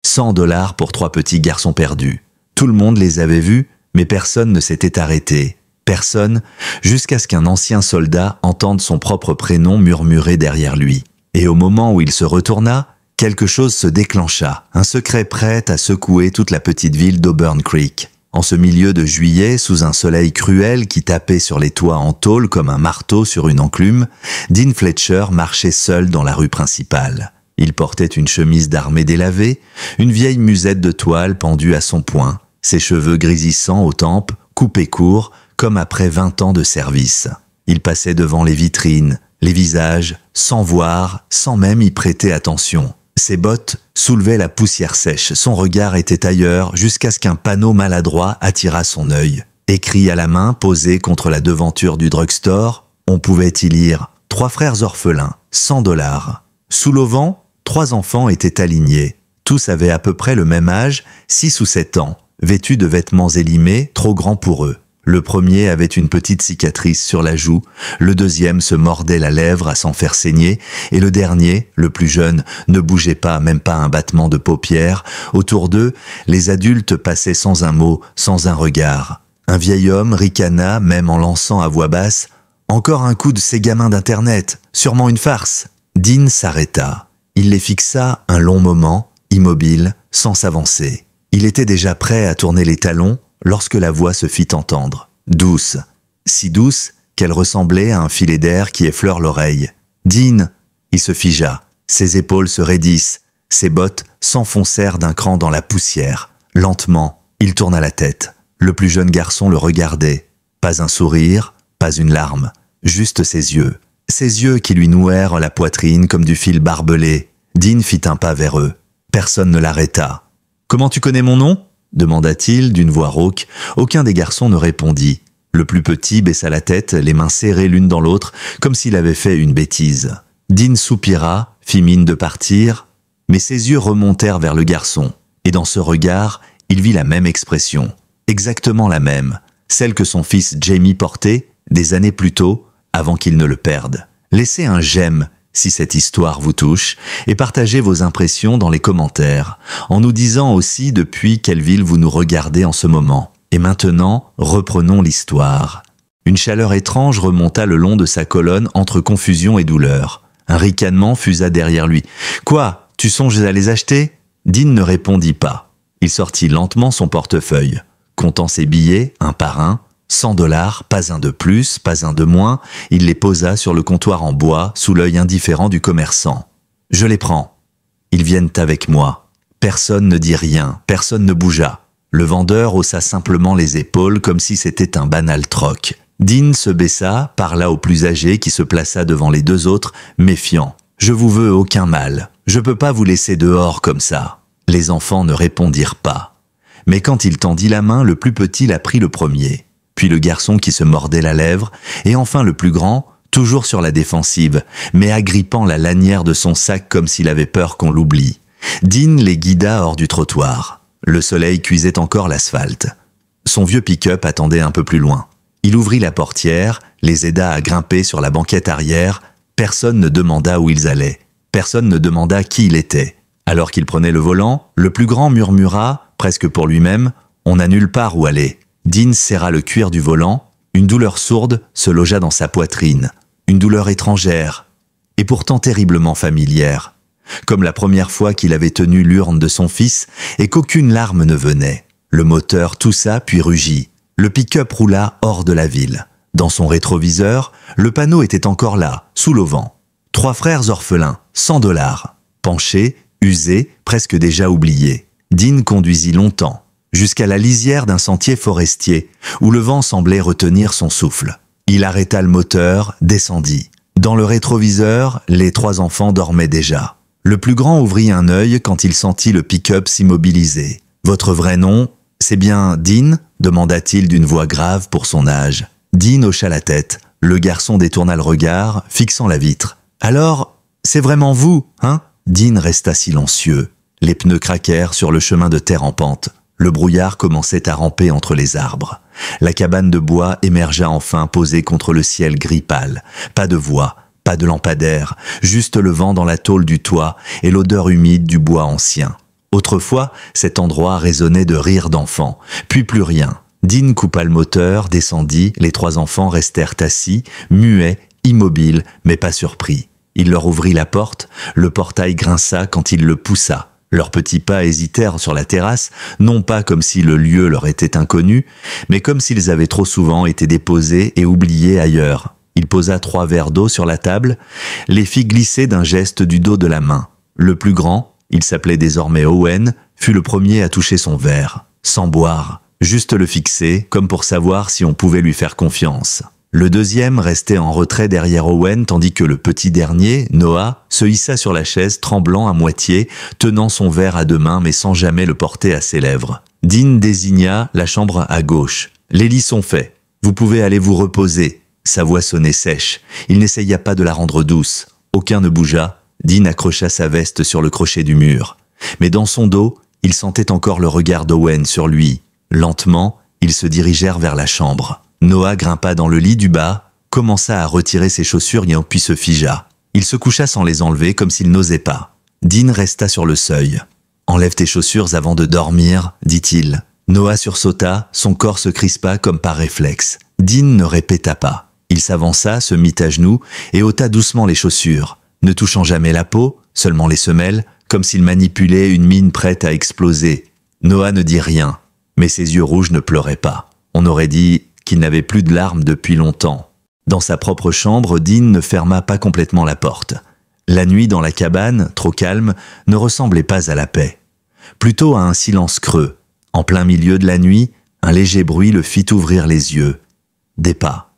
$100 pour 3 petits garçons perdus. Tout le monde les avait vus, mais personne ne s'était arrêté. Personne, jusqu'à ce qu'un ancien soldat entende son propre prénom murmurer derrière lui. Et au moment où il se retourna, quelque chose se déclencha, un secret prêt à secouer toute la petite ville d'Auburn Creek. En ce milieu de juillet, sous un soleil cruel qui tapait sur les toits en tôle comme un marteau sur une enclume, Dean Fletcher marchait seul dans la rue principale. Il portait une chemise d'armée délavée, une vieille musette de toile pendue à son poing, ses cheveux grisissants aux tempes, coupés courts, comme après 20 ans de service. Il passait devant les vitrines, les visages, sans voir, sans même y prêter attention. Ses bottes soulevaient la poussière sèche, son regard était ailleurs jusqu'à ce qu'un panneau maladroit attirât son œil. Écrit à la main, posé contre la devanture du drugstore, on pouvait y lire « 3 frères orphelins, $100 ». Sous l'auvent, 3 enfants étaient alignés. Tous avaient à peu près le même âge, 6 ou 7 ans, vêtus de vêtements élimés, trop grands pour eux. Le premier avait une petite cicatrice sur la joue, le deuxième se mordait la lèvre à s'en faire saigner, et le dernier, le plus jeune, ne bougeait pas, même pas un battement de paupières. Autour d'eux, les adultes passaient sans un mot, sans un regard. Un vieil homme ricana, même en lançant à voix basse « Encore un coup de ces gamins d'Internet, sûrement une farce !» Dean s'arrêta. Il les fixa un long moment, immobile, sans s'avancer. Il était déjà prêt à tourner les talons, lorsque la voix se fit entendre, douce, si douce qu'elle ressemblait à un filet d'air qui effleure l'oreille. « Dean !» Il se figea, ses épaules se raidissent, ses bottes s'enfoncèrent d'un cran dans la poussière. Lentement, il tourna la tête. Le plus jeune garçon le regardait. Pas un sourire, pas une larme, juste ses yeux qui lui nouèrent la poitrine comme du fil barbelé. Dean fit un pas vers eux. Personne ne l'arrêta. « Comment tu connais mon nom ?» demanda-t-il d'une voix rauque. Aucun des garçons ne répondit. Le plus petit baissa la tête, les mains serrées l'une dans l'autre, comme s'il avait fait une bêtise. Dean soupira, fit mine de partir, mais ses yeux remontèrent vers le garçon, et dans ce regard, il vit la même expression, exactement la même, celle que son fils Jamie portait des années plus tôt, avant qu'il ne le perde. Laissez un j'aime si cette histoire vous touche, et partagez vos impressions dans les commentaires, en nous disant aussi depuis quelle ville vous nous regardez en ce moment. Et maintenant, reprenons l'histoire. Une chaleur étrange remonta le long de sa colonne entre confusion et douleur. Un ricanement fusa derrière lui. « Quoi, tu songes à les acheter ?» Dean ne répondit pas. Il sortit lentement son portefeuille, comptant ses billets, un par un, $100, pas un de plus, pas un de moins, il les posa sur le comptoir en bois, sous l'œil indifférent du commerçant. « Je les prends. Ils viennent avec moi. » Personne ne dit rien, personne ne bougea. Le vendeur haussa simplement les épaules comme si c'était un banal troc. Dean se baissa, parla au plus âgé qui se plaça devant les 2 autres, méfiant. « Je vous veux aucun mal. Je peux pas vous laisser dehors comme ça. » Les enfants ne répondirent pas. Mais quand il tendit la main, le plus petit la prit le premier. Puis le garçon qui se mordait la lèvre, et enfin le plus grand, toujours sur la défensive, mais agrippant la lanière de son sac comme s'il avait peur qu'on l'oublie. Dean les guida hors du trottoir. Le soleil cuisait encore l'asphalte. Son vieux pick-up attendait un peu plus loin. Il ouvrit la portière, les aida à grimper sur la banquette arrière. Personne ne demanda où ils allaient. Personne ne demanda qui il était. Alors qu'il prenait le volant, le plus grand murmura, presque pour lui-même, « On n'a nulle part où aller ». Dean serra le cuir du volant, une douleur sourde se logea dans sa poitrine, une douleur étrangère, et pourtant terriblement familière, comme la première fois qu'il avait tenu l'urne de son fils et qu'aucune larme ne venait. Le moteur toussa puis rugit, le pick-up roula hors de la ville. Dans son rétroviseur, le panneau était encore là, sous l'auvent. 3 frères orphelins, $100, penchés, usés, presque déjà oubliés. Dean conduisit longtemps, jusqu'à la lisière d'un sentier forestier, où le vent semblait retenir son souffle. Il arrêta le moteur, descendit. Dans le rétroviseur, les 3 enfants dormaient déjà. Le plus grand ouvrit un œil quand il sentit le pick-up s'immobiliser. « Votre vrai nom, c'est bien Dean ?» demanda-t-il d'une voix grave pour son âge. Dean hocha la tête. Le garçon détourna le regard, fixant la vitre. « Alors, c'est vraiment vous, hein ?» Dean resta silencieux. Les pneus craquèrent sur le chemin de terre en pente. Le brouillard commençait à ramper entre les arbres. La cabane de bois émergea enfin posée contre le ciel gris pâle. Pas de voix, pas de lampadaire, juste le vent dans la tôle du toit et l'odeur humide du bois ancien. Autrefois, cet endroit résonnait de rires d'enfants, puis plus rien. Dean coupa le moteur, descendit, les 3 enfants restèrent assis, muets, immobiles, mais pas surpris. Il leur ouvrit la porte, le portail grinça quand il le poussa. Leurs petits pas hésitèrent sur la terrasse, non pas comme si le lieu leur était inconnu, mais comme s'ils avaient trop souvent été déposés et oubliés ailleurs. Il posa 3 verres d'eau sur la table, les fit glisser d'un geste du dos de la main. Le plus grand, il s'appelait désormais Owen, fut le premier à toucher son verre, sans boire, juste le fixer, comme pour savoir si on pouvait lui faire confiance. Le deuxième restait en retrait derrière Owen, tandis que le petit dernier, Noah, se hissa sur la chaise, tremblant à moitié, tenant son verre à 2 mains mais sans jamais le porter à ses lèvres. Dean désigna la chambre à gauche. « Les lits sont faits. Vous pouvez aller vous reposer. » Sa voix sonnait sèche. Il n'essaya pas de la rendre douce. Aucun ne bougea. Dean accrocha sa veste sur le crochet du mur. Mais dans son dos, il sentait encore le regard d'Owen sur lui. Lentement, ils se dirigèrent vers la chambre. Noah grimpa dans le lit du bas, commença à retirer ses chaussures et puis se figea. Il se coucha sans les enlever comme s'il n'osait pas. Dean resta sur le seuil. « Enlève tes chaussures avant de dormir, dit-il. » Noah sursauta, son corps se crispa comme par réflexe. Dean ne répéta pas. Il s'avança, se mit à genoux et ôta doucement les chaussures, ne touchant jamais la peau, seulement les semelles, comme s'il manipulait une mine prête à exploser. Noah ne dit rien, mais ses yeux rouges ne pleuraient pas. On aurait dit qu'il n'avait plus de larmes depuis longtemps. Dans sa propre chambre, Dean ne ferma pas complètement la porte. La nuit dans la cabane, trop calme, ne ressemblait pas à la paix. Plutôt à un silence creux. En plein milieu de la nuit, un léger bruit le fit ouvrir les yeux. Des pas.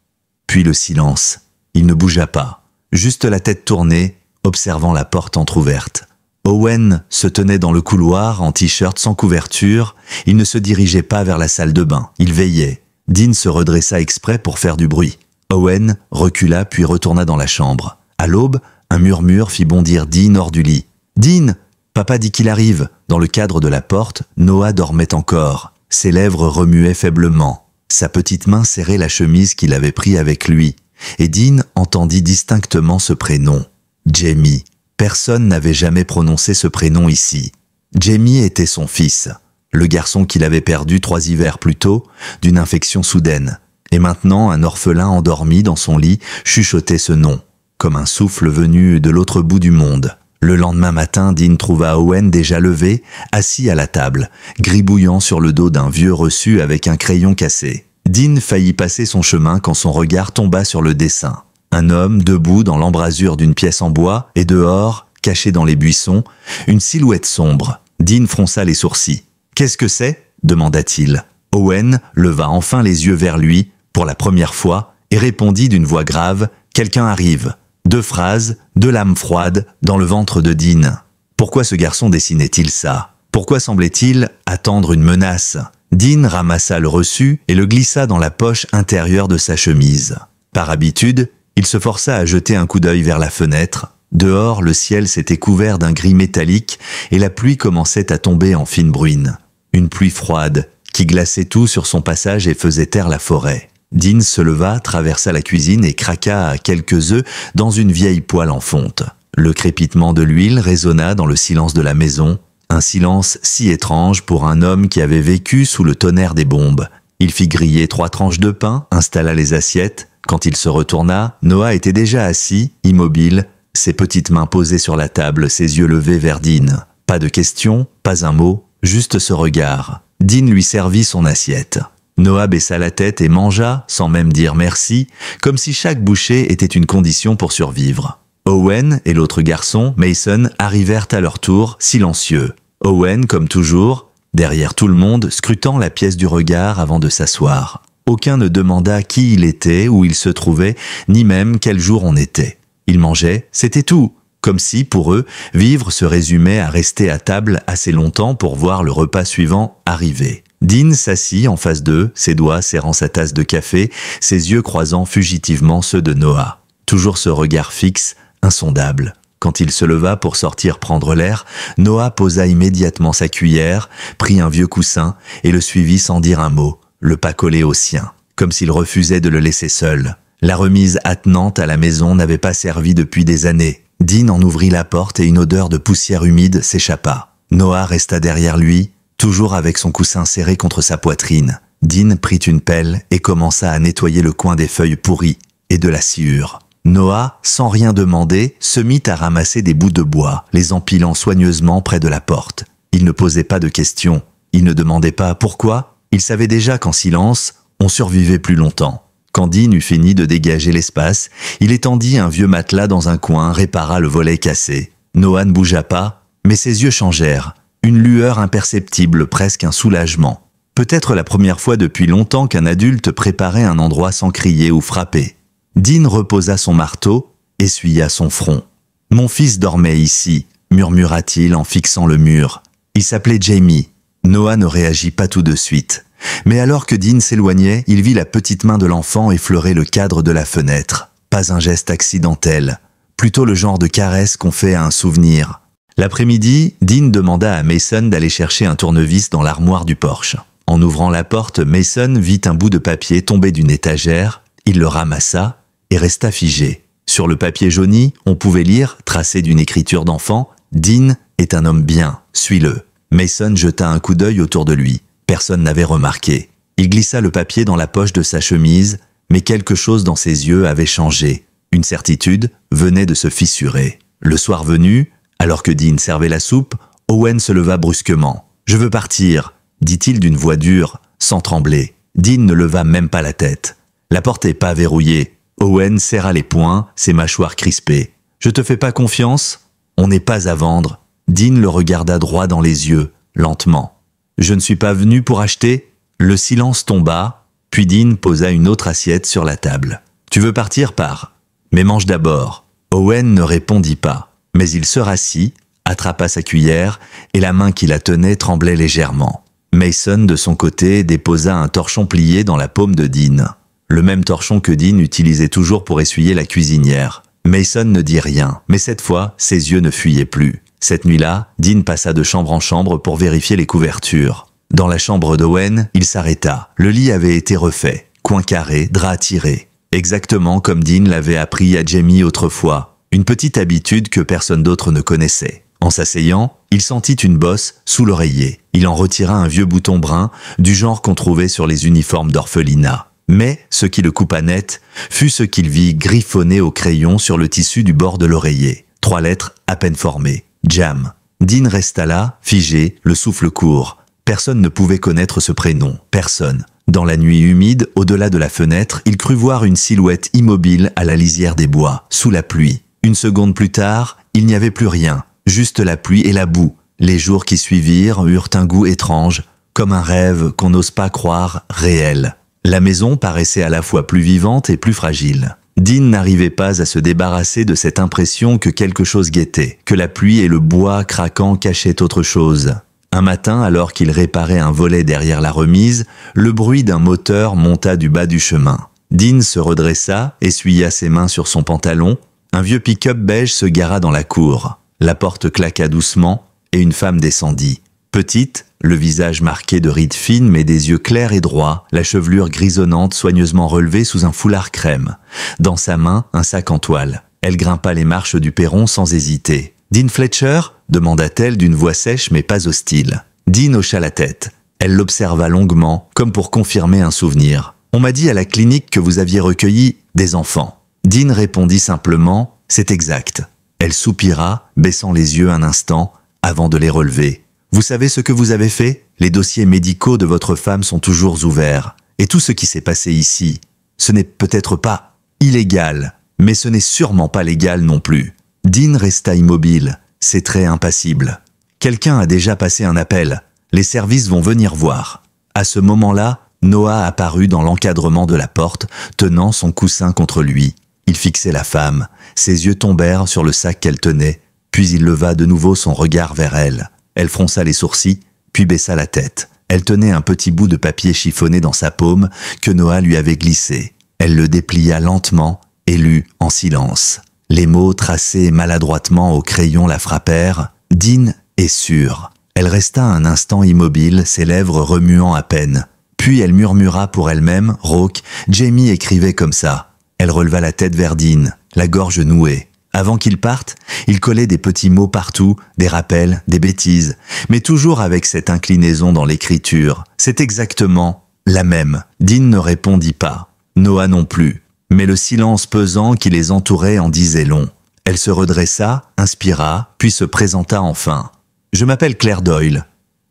Puis le silence. Il ne bougea pas. Juste la tête tournée, observant la porte entr'ouverte. Owen se tenait dans le couloir, en t-shirt sans couverture. Il ne se dirigeait pas vers la salle de bain. Il veillait. Dean se redressa exprès pour faire du bruit. Owen recula puis retourna dans la chambre. À l'aube, un murmure fit bondir Dean hors du lit. « Dean, papa dit qu'il arrive !» Dans le cadre de la porte, Noah dormait encore. Ses lèvres remuaient faiblement. Sa petite main serrait la chemise qu'il avait prise avec lui. Et Dean entendit distinctement ce prénom. Jamie. Personne n'avait jamais prononcé ce prénom ici. Jamie était son fils. Le garçon qu'il avait perdu 3 hivers plus tôt, d'une infection soudaine. Et maintenant, un orphelin endormi dans son lit chuchotait ce nom, comme un souffle venu de l'autre bout du monde. Le lendemain matin, Dean trouva Owen déjà levé, assis à la table, gribouillant sur le dos d'un vieux reçu avec un crayon cassé. Dean faillit passer son chemin quand son regard tomba sur le dessin. Un homme debout dans l'embrasure d'une pièce en bois, et dehors, caché dans les buissons, une silhouette sombre. Dean fronça les sourcils. « Qu'est-ce que c'est ?» demanda-t-il. Owen leva enfin les yeux vers lui, pour la première fois, et répondit d'une voix grave « Quelqu'un arrive !» 2 phrases, 2 lames froides, dans le ventre de Dean. Pourquoi ce garçon dessinait-il ça? Pourquoi semblait-il attendre une menace? Dean ramassa le reçu et le glissa dans la poche intérieure de sa chemise. Par habitude, il se força à jeter un coup d'œil vers la fenêtre. Dehors, le ciel s'était couvert d'un gris métallique et la pluie commençait à tomber en fine bruine. Une pluie froide qui glaçait tout sur son passage et faisait taire la forêt. Dean se leva, traversa la cuisine et craqua quelques œufs dans une vieille poêle en fonte. Le crépitement de l'huile résonna dans le silence de la maison, un silence si étrange pour un homme qui avait vécu sous le tonnerre des bombes. Il fit griller 3 tranches de pain, installa les assiettes. Quand il se retourna, Noah était déjà assis, immobile, ses petites mains posées sur la table, ses yeux levés vers Dean. Pas de questions, pas un mot, juste ce regard. Dean lui servit son assiette. Noah baissa la tête et mangea, sans même dire merci, comme si chaque bouchée était une condition pour survivre. Owen et l'autre garçon, Mason, arrivèrent à leur tour, silencieux. Owen, comme toujours, derrière tout le monde, scrutant la pièce du regard avant de s'asseoir. Aucun ne demanda qui il était, où il se trouvait, ni même quel jour on était. Ils mangeaient, c'était tout, comme si, pour eux, vivre se résumait à rester à table assez longtemps pour voir le repas suivant arriver. Dean s'assit en face d'eux, ses doigts serrant sa tasse de café, ses yeux croisant fugitivement ceux de Noah. Toujours ce regard fixe, insondable. Quand il se leva pour sortir prendre l'air, Noah posa immédiatement sa cuillère, prit un vieux coussin et le suivit sans dire un mot, le pas collé au sien, comme s'il refusait de le laisser seul. La remise attenante à la maison n'avait pas servi depuis des années. Dean en ouvrit la porte et une odeur de poussière humide s'échappa. Noah resta derrière lui, toujours avec son coussin serré contre sa poitrine. Dean prit une pelle et commença à nettoyer le coin des feuilles pourries et de la sciure. Noah, sans rien demander, se mit à ramasser des bouts de bois, les empilant soigneusement près de la porte. Il ne posait pas de questions, il ne demandait pas pourquoi, il savait déjà qu'en silence, on survivait plus longtemps. Quand Dean eut fini de dégager l'espace, il étendit un vieux matelas dans un coin, répara le volet cassé. Noah ne bougea pas, mais ses yeux changèrent. Une lueur imperceptible, presque un soulagement. Peut-être la première fois depuis longtemps qu'un adulte préparait un endroit sans crier ou frapper. Dean reposa son marteau, essuya son front. « Mon fils dormait ici », murmura-t-il en fixant le mur. Il s'appelait Jamie. Noah ne réagit pas tout de suite. Mais alors que Dean s'éloignait, il vit la petite main de l'enfant effleurer le cadre de la fenêtre. Pas un geste accidentel, plutôt le genre de caresse qu'on fait à un souvenir. L'après-midi, Dean demanda à Mason d'aller chercher un tournevis dans l'armoire du porche. En ouvrant la porte, Mason vit un bout de papier tomber d'une étagère, il le ramassa et resta figé. Sur le papier jauni, on pouvait lire, tracé d'une écriture d'enfant, « Dean est un homme bien, suis-le ». Mason jeta un coup d'œil autour de lui. Personne n'avait remarqué. Il glissa le papier dans la poche de sa chemise, mais quelque chose dans ses yeux avait changé. Une certitude venait de se fissurer. Le soir venu, alors que Dean servait la soupe, Owen se leva brusquement. « Je veux partir », dit-il d'une voix dure, sans trembler. Dean ne leva même pas la tête. La porte n'est pas verrouillée. Owen serra les poings, ses mâchoires crispées. « Je te fais pas confiance ? On n'est pas à vendre. » Dean le regarda droit dans les yeux, lentement. « Je ne suis pas venu pour acheter ?» Le silence tomba, puis Dean posa une autre assiette sur la table. « Tu veux partir par ? Mais mange d'abord. » Owen ne répondit pas, mais il se rassit, attrapa sa cuillère, et la main qui la tenait tremblait légèrement. Mason, de son côté, déposa un torchon plié dans la paume de Dean. Le même torchon que Dean utilisait toujours pour essuyer la cuisinière. Mason ne dit rien, mais cette fois, ses yeux ne fuyaient plus. Cette nuit-là, Dean passa de chambre en chambre pour vérifier les couvertures. Dans la chambre d'Owen, il s'arrêta. Le lit avait été refait. Coin carré, drap tiré. Exactement comme Dean l'avait appris à Jamie autrefois. Une petite habitude que personne d'autre ne connaissait. En s'asseyant, il sentit une bosse sous l'oreiller. Il en retira un vieux bouton brun, du genre qu'on trouvait sur les uniformes d'orphelinat. Mais ce qui le coupa net fut ce qu'il vit griffonné au crayon sur le tissu du bord de l'oreiller. 3 lettres à peine formées. Jam. Dean resta là, figé, le souffle court. Personne ne pouvait connaître ce prénom. Personne. Dans la nuit humide, au-delà de la fenêtre, il crut voir une silhouette immobile à la lisière des bois, sous la pluie. Une seconde plus tard, il n'y avait plus rien. Juste la pluie et la boue. Les jours qui suivirent eurent un goût étrange, comme un rêve qu'on n'ose pas croire réel. La maison paraissait à la fois plus vivante et plus fragile. Dean n'arrivait pas à se débarrasser de cette impression que quelque chose guettait, que la pluie et le bois craquant cachaient autre chose. Un matin, alors qu'il réparait un volet derrière la remise, le bruit d'un moteur monta du bas du chemin. Dean se redressa, essuya ses mains sur son pantalon. Un vieux pick-up beige se gara dans la cour. La porte claqua doucement et une femme descendit. Petite, le visage marqué de rides fines mais des yeux clairs et droits, la chevelure grisonnante soigneusement relevée sous un foulard crème. Dans sa main, un sac en toile. Elle grimpa les marches du perron sans hésiter. « Dean Fletcher ?» demanda-t-elle d'une voix sèche mais pas hostile. Dean hocha la tête. Elle l'observa longuement, comme pour confirmer un souvenir. « On m'a dit à la clinique que vous aviez recueilli des enfants. » Dean répondit simplement « C'est exact. » Elle soupira, baissant les yeux un instant, avant de les relever. « Vous savez ce que vous avez fait ? Les dossiers médicaux de votre femme sont toujours ouverts. Et tout ce qui s'est passé ici, ce n'est peut-être pas illégal, mais ce n'est sûrement pas légal non plus. » Dean resta immobile, ses traits impassibles. « Quelqu'un a déjà passé un appel. Les services vont venir voir. » À ce moment-là, Noah apparut dans l'encadrement de la porte, tenant son coussin contre lui. Il fixait la femme. Ses yeux tombèrent sur le sac qu'elle tenait, puis il leva de nouveau son regard vers elle. Elle fronça les sourcils, puis baissa la tête. Elle tenait un petit bout de papier chiffonné dans sa paume que Noah lui avait glissé. Elle le déplia lentement et lut en silence. Les mots tracés maladroitement au crayon la frappèrent. « Dean est sûr ». Elle resta un instant immobile, ses lèvres remuant à peine. Puis elle murmura pour elle-même, rauque, « Jamie écrivait comme ça ». Elle releva la tête vers Dean, la gorge nouée. Avant qu'il parte, il collait des petits mots partout, des rappels, des bêtises, mais toujours avec cette inclinaison dans l'écriture. C'est exactement la même. Dean ne répondit pas. Noah non plus. Mais le silence pesant qui les entourait en disait long. Elle se redressa, inspira, puis se présenta enfin. « Je m'appelle Claire Doyle.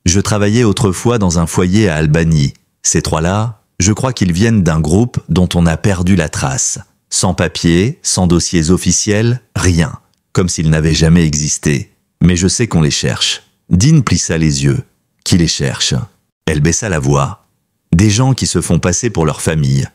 Je travaillais autrefois dans un foyer à Albany. Ces trois-là, je crois qu'ils viennent d'un groupe dont on a perdu la trace. Sans papier, sans dossiers officiels, rien. Comme s'ils n'avaient jamais existé. Mais je sais qu'on les cherche. » Dean plissa les yeux. « Qui les cherche ?» Elle baissa la voix. « Des gens qui se font passer pour leur famille.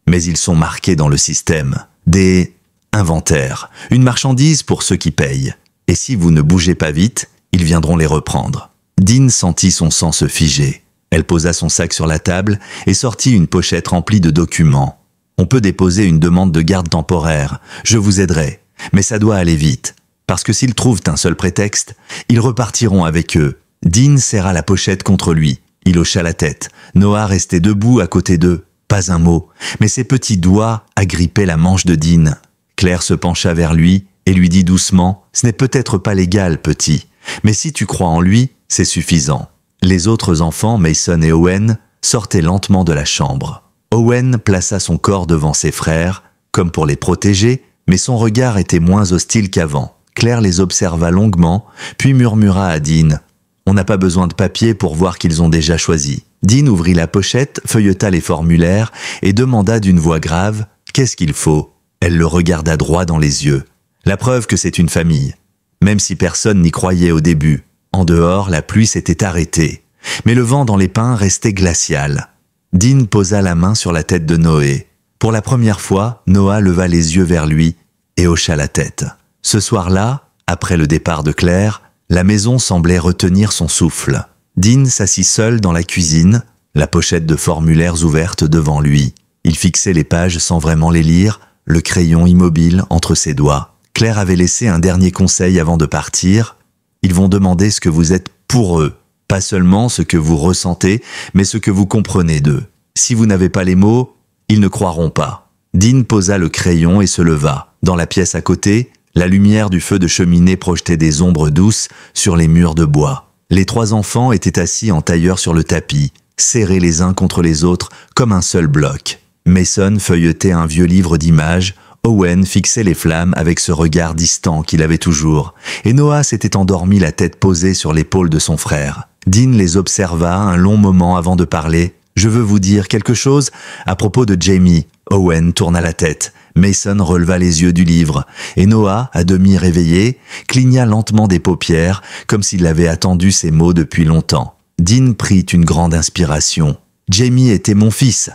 Mais ils sont marqués dans le système. Des inventaires. Une marchandise pour ceux qui payent. Et si vous ne bougez pas vite, ils viendront les reprendre. » Dean sentit son sang se figer. Elle posa son sac sur la table et sortit une pochette remplie de documents. « On peut déposer une demande de garde temporaire. Je vous aiderai. Mais ça doit aller vite. Parce que s'ils trouvent un seul prétexte, ils repartiront avec eux. » Dean serra la pochette contre lui. Il hocha la tête. Noah restait debout à côté d'eux. Pas un mot. Mais ses petits doigts agrippaient la manche de Dean. Claire se pencha vers lui et lui dit doucement « Ce n'est peut-être pas légal, petit. Mais si tu crois en lui, c'est suffisant. » Les autres enfants, Mason et Owen, sortaient lentement de la chambre. Owen plaça son corps devant ses frères, comme pour les protéger, mais son regard était moins hostile qu'avant. Claire les observa longuement, puis murmura à Dean « On n'a pas besoin de papier pour voir qu'ils ont déjà choisi. » Dean ouvrit la pochette, feuilleta les formulaires et demanda d'une voix grave « Qu'est-ce qu'il faut ?» Elle le regarda droit dans les yeux. La preuve que c'est une famille. Même si personne n'y croyait au début. En dehors, la pluie s'était arrêtée. Mais le vent dans les pins restait glacial. Dean posa la main sur la tête de Noé. Pour la première fois, Noah leva les yeux vers lui et hocha la tête. Ce soir-là, après le départ de Claire, la maison semblait retenir son souffle. Dean s'assit seul dans la cuisine, la pochette de formulaires ouverte devant lui. Il fixait les pages sans vraiment les lire, le crayon immobile entre ses doigts. Claire avait laissé un dernier conseil avant de partir. Ils vont demander ce que vous êtes pour eux. Pas seulement ce que vous ressentez, mais ce que vous comprenez d'eux. Si vous n'avez pas les mots, ils ne croiront pas. Dean posa le crayon et se leva. Dans la pièce à côté, la lumière du feu de cheminée projetait des ombres douces sur les murs de bois. Les trois enfants étaient assis en tailleur sur le tapis, serrés les uns contre les autres comme un seul bloc. Mason feuilletait un vieux livre d'images. Owen fixait les flammes avec ce regard distant qu'il avait toujours, et Noah s'était endormi la tête posée sur l'épaule de son frère. Dean les observa un long moment avant de parler. « Je veux vous dire quelque chose à propos de Jamie. » Owen tourna la tête. Mason releva les yeux du livre, et Noah, à demi réveillé, cligna lentement des paupières, comme s'il avait attendu ces mots depuis longtemps. Dean prit une grande inspiration. « Jamie était mon fils.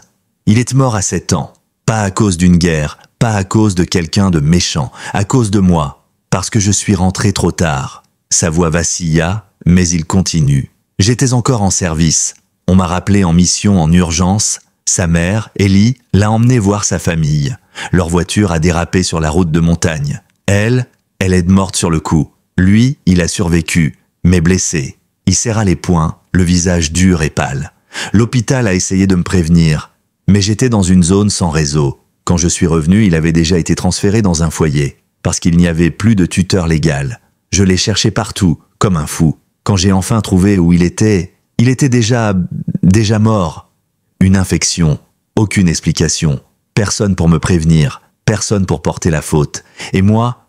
Il est mort à 7 ans. Pas à cause d'une guerre, pas à cause de quelqu'un de méchant, à cause de moi, parce que je suis rentré trop tard. » Sa voix vacilla, mais il continue. « J'étais encore en service. On m'a rappelé en mission en urgence. Sa mère, Ellie, l'a emmené voir sa famille. Leur voiture a dérapé sur la route de montagne. Elle est morte sur le coup. Lui, il a survécu, mais blessé. Il serra les poings, le visage dur et pâle. L'hôpital a essayé de me prévenir, mais j'étais dans une zone sans réseau. Quand je suis revenu, il avait déjà été transféré dans un foyer, parce qu'il n'y avait plus de tuteur légal. Je l'ai cherché partout, comme un fou. Quand j'ai enfin trouvé où il était déjà mort. Une infection, aucune explication, personne pour me prévenir, personne pour porter la faute. Et moi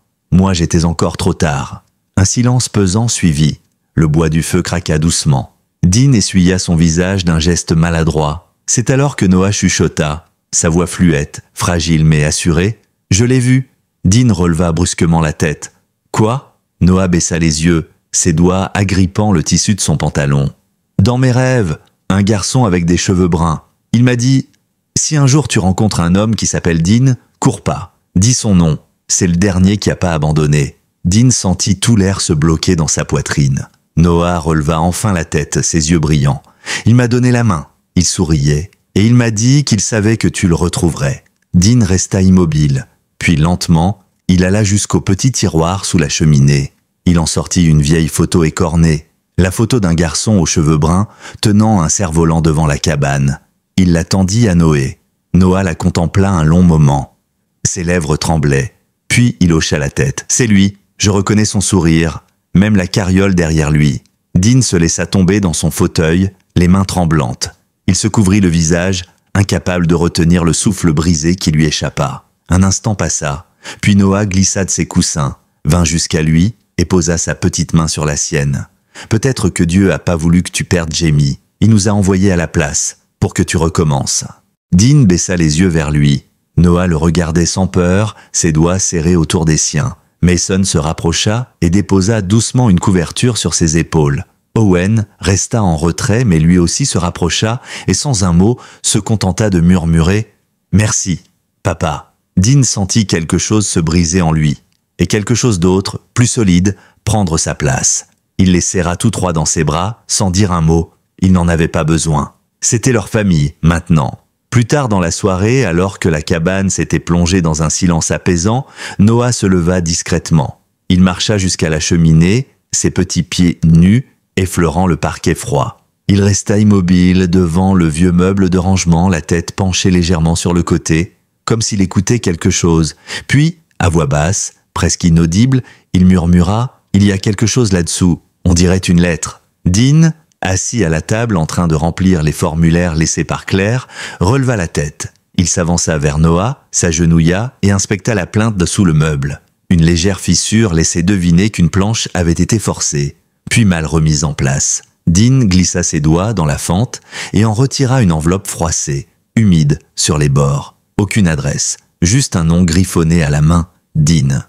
j'étais encore trop tard. » Un silence pesant suivit. Le bois du feu craqua doucement. Dean essuya son visage d'un geste maladroit. C'est alors que Noah chuchota, sa voix fluette, fragile mais assurée. « Je l'ai vu. » Dean releva brusquement la tête. « Quoi ?» Noah baissa les yeux, ses doigts agrippant le tissu de son pantalon. « Dans mes rêves, un garçon avec des cheveux bruns. Il m'a dit « Si un jour tu rencontres un homme qui s'appelle Dean, cours pas. Dis son nom. C'est le dernier qui a pas abandonné. » Dean sentit tout l'air se bloquer dans sa poitrine. Noah releva enfin la tête, ses yeux brillants. « Il m'a donné la main. » Il souriait. « Et il m'a dit qu'il savait que tu le retrouverais. » Dean resta immobile. Puis lentement, il alla jusqu'au petit tiroir sous la cheminée. Il en sortit une vieille photo écornée. La photo d'un garçon aux cheveux bruns tenant un cerf-volant devant la cabane. Il la tendit à Noé. Noah la contempla un long moment. Ses lèvres tremblaient. Puis il hocha la tête. C'est lui, je reconnais son sourire, même la carriole derrière lui. Dean se laissa tomber dans son fauteuil, les mains tremblantes. Il se couvrit le visage, incapable de retenir le souffle brisé qui lui échappa. Un instant passa, puis Noah glissa de ses coussins, vint jusqu'à lui et posa sa petite main sur la sienne. Peut-être que Dieu a pas voulu que tu perdes Jamie. Il nous a envoyés à la place, pour que tu recommences. Dean baissa les yeux vers lui. Noah le regardait sans peur, ses doigts serrés autour des siens. Mason se rapprocha et déposa doucement une couverture sur ses épaules. Owen resta en retrait, mais lui aussi se rapprocha et sans un mot se contenta de murmurer « Merci, papa ». Dean sentit quelque chose se briser en lui, et quelque chose d'autre, plus solide, prendre sa place. Il les serra tous trois dans ses bras, sans dire un mot. Il n'en avait pas besoin. C'était leur famille, maintenant. Plus tard dans la soirée, alors que la cabane s'était plongée dans un silence apaisant, Noah se leva discrètement. Il marcha jusqu'à la cheminée, ses petits pieds nus, effleurant le parquet froid. Il resta immobile devant le vieux meuble de rangement, la tête penchée légèrement sur le côté, comme s'il écoutait quelque chose. Puis, à voix basse, presque inaudible, il murmura « Il y a quelque chose là-dessous, on dirait une lettre ». Dean, assis à la table en train de remplir les formulaires laissés par Claire, releva la tête. Il s'avança vers Noah, s'agenouilla et inspecta la plainte de sous le meuble. Une légère fissure laissait deviner qu'une planche avait été forcée, puis mal remise en place. Dean glissa ses doigts dans la fente et en retira une enveloppe froissée, humide, sur les bords. Aucune adresse, juste un nom griffonné à la main, Dean.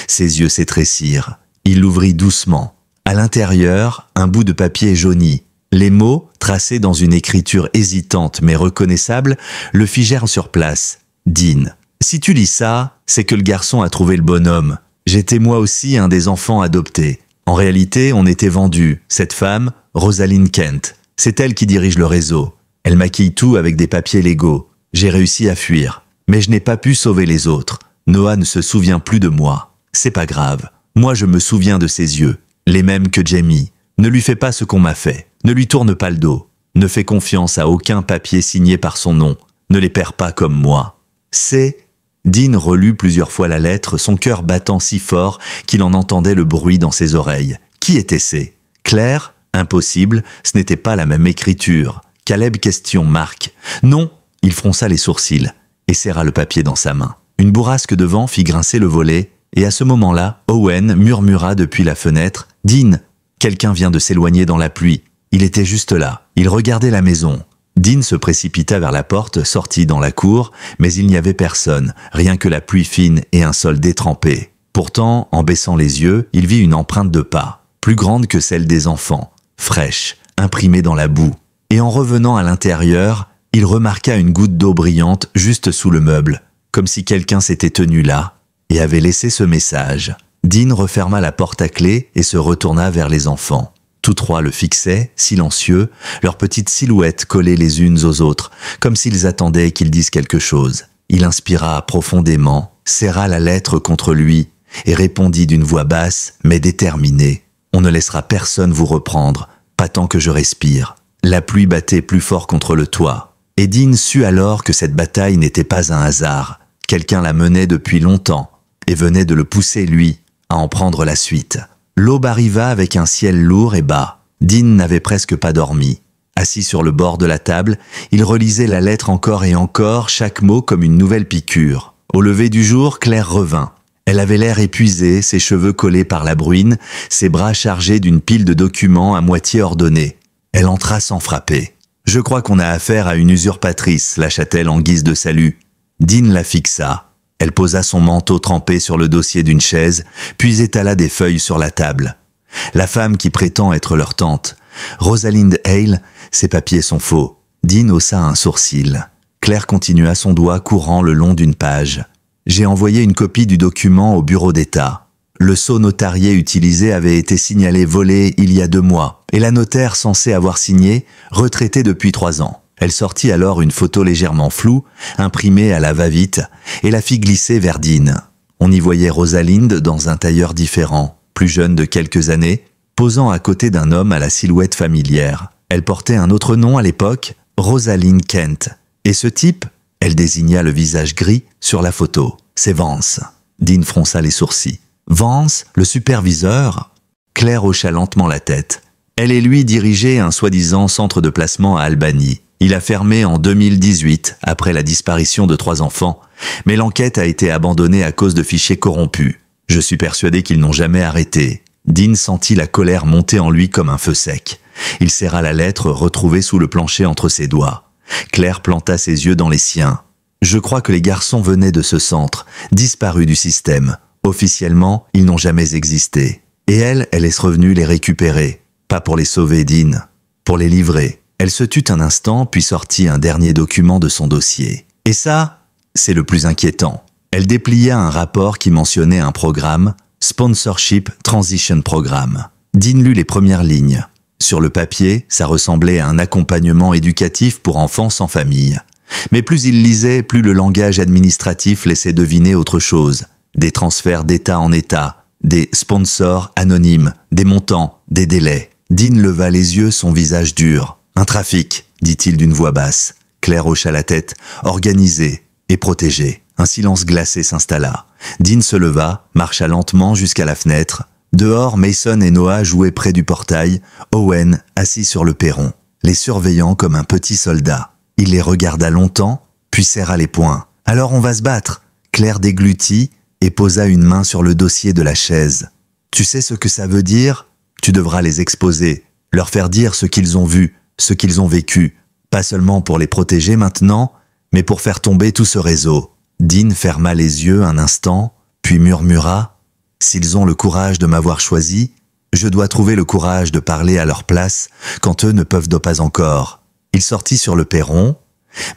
Ses yeux s'étrécirent. Il l'ouvrit doucement. À l'intérieur, un bout de papier jauni. Les mots, tracés dans une écriture hésitante mais reconnaissable, le figèrent sur place. Dean. Si tu lis ça, c'est que le garçon a trouvé le bonhomme. J'étais moi aussi un des enfants adoptés. En réalité, on était vendus. Cette femme, Rosalind Kent. C'est elle qui dirige le réseau. Elle maquille tout avec des papiers légaux. J'ai réussi à fuir. Mais je n'ai pas pu sauver les autres. Noah ne se souvient plus de moi. C'est pas grave. Moi, je me souviens de ses yeux. Les mêmes que Jamie. Ne lui fais pas ce qu'on m'a fait. Ne lui tourne pas le dos. Ne fais confiance à aucun papier signé par son nom. Ne les perds pas comme moi. C'est... Dean relut plusieurs fois la lettre, son cœur battant si fort qu'il en entendait le bruit dans ses oreilles. Qui était-ce? Claire? Impossible, ce n'était pas la même écriture. Caleb question Marc. Non, il fronça les sourcils et serra le papier dans sa main. Une bourrasque de vent fit grincer le volet, et à ce moment-là, Owen murmura depuis la fenêtre « Dean, quelqu'un vient de s'éloigner dans la pluie. » Il était juste là. Il regardait la maison. Dean se précipita vers la porte, sortit dans la cour, mais il n'y avait personne, rien que la pluie fine et un sol détrempé. Pourtant, en baissant les yeux, il vit une empreinte de pas, plus grande que celle des enfants, fraîche, imprimée dans la boue. Et en revenant à l'intérieur, il remarqua une goutte d'eau brillante juste sous le meuble, comme si quelqu'un s'était tenu là et avait laissé ce message. Dean referma la porte à clé et se retourna vers les enfants. Tous trois le fixaient, silencieux, leurs petites silhouettes collées les unes aux autres, comme s'ils attendaient qu'ils disent quelque chose. Il inspira profondément, serra la lettre contre lui et répondit d'une voix basse mais déterminée. « On ne laissera personne vous reprendre, pas tant que je respire. » La pluie battait plus fort contre le toit. Et Dean sut alors que cette bataille n'était pas un hasard. Quelqu'un la menait depuis longtemps et venait de le pousser, lui, à en prendre la suite. L'aube arriva avec un ciel lourd et bas. Dean n'avait presque pas dormi. Assis sur le bord de la table, il relisait la lettre encore et encore, chaque mot comme une nouvelle piqûre. Au lever du jour, Claire revint. Elle avait l'air épuisée, ses cheveux collés par la bruine, ses bras chargés d'une pile de documents à moitié ordonnés. Elle entra sans frapper. « Je crois qu'on a affaire à une usurpatrice », lâcha-t-elle en guise de salut. Dean la fixa. Elle posa son manteau trempé sur le dossier d'une chaise, puis étala des feuilles sur la table. La femme qui prétend être leur tante. Rosalind Hale, ces papiers sont faux. Dean haussa un sourcil. Claire continua son doigt courant le long d'une page. J'ai envoyé une copie du document au bureau d'État. Le sceau notarié utilisé avait été signalé volé il y a 2 mois, et la notaire censée avoir signé, retraitée depuis 3 ans. Elle sortit alors une photo légèrement floue, imprimée à la va-vite, et la fit glisser vers Dean. On y voyait Rosalind dans un tailleur différent, plus jeune de quelques années, posant à côté d'un homme à la silhouette familière. Elle portait un autre nom à l'époque, Rosalind Kent. Et ce type, elle désigna le visage gris sur la photo, c'est Vance. Dean fronça les sourcils. Vance, le superviseur? Claire hocha lentement la tête. Elle et lui dirigeaient un soi-disant centre de placement à Albany. Il a fermé en 2018, après la disparition de 3 enfants, mais l'enquête a été abandonnée à cause de fichiers corrompus. Je suis persuadé qu'ils n'ont jamais arrêté. Dean sentit la colère monter en lui comme un feu sec. Il serra la lettre retrouvée sous le plancher entre ses doigts. Claire planta ses yeux dans les siens. Je crois que les garçons venaient de ce centre, disparus du système. Officiellement, ils n'ont jamais existé. Et elle est revenue les récupérer. Pas pour les sauver, Dean. Pour les livrer. Elle se tut un instant, puis sortit un dernier document de son dossier. Et ça, c'est le plus inquiétant. Elle déplia un rapport qui mentionnait un programme, Sponsorship Transition Programme. Dean lut les premières lignes. Sur le papier, ça ressemblait à un accompagnement éducatif pour enfants sans famille. Mais plus il lisait, plus le langage administratif laissait deviner autre chose. Des transferts d'État en État, des sponsors anonymes, des montants, des délais. Dean leva les yeux, son visage dur. Un trafic, dit-il d'une voix basse. Claire hocha la tête, organisé et protégé. Un silence glacé s'installa. Dean se leva, marcha lentement jusqu'à la fenêtre. Dehors, Mason et Noah jouaient près du portail, Owen assis sur le perron, les surveillant comme un petit soldat. Il les regarda longtemps, puis serra les poings. « Alors on va se battre !» Claire déglutit et posa une main sur le dossier de la chaise. « Tu sais ce que ça veut dire ? Tu devras les exposer, leur faire dire ce qu'ils ont vu, ce qu'ils ont vécu, pas seulement pour les protéger maintenant, mais pour faire tomber tout ce réseau. » Dean ferma les yeux un instant, puis murmura « S'ils ont le courage de m'avoir choisi, je dois trouver le courage de parler à leur place quand eux ne peuvent pas encore. » Il sortit sur le perron.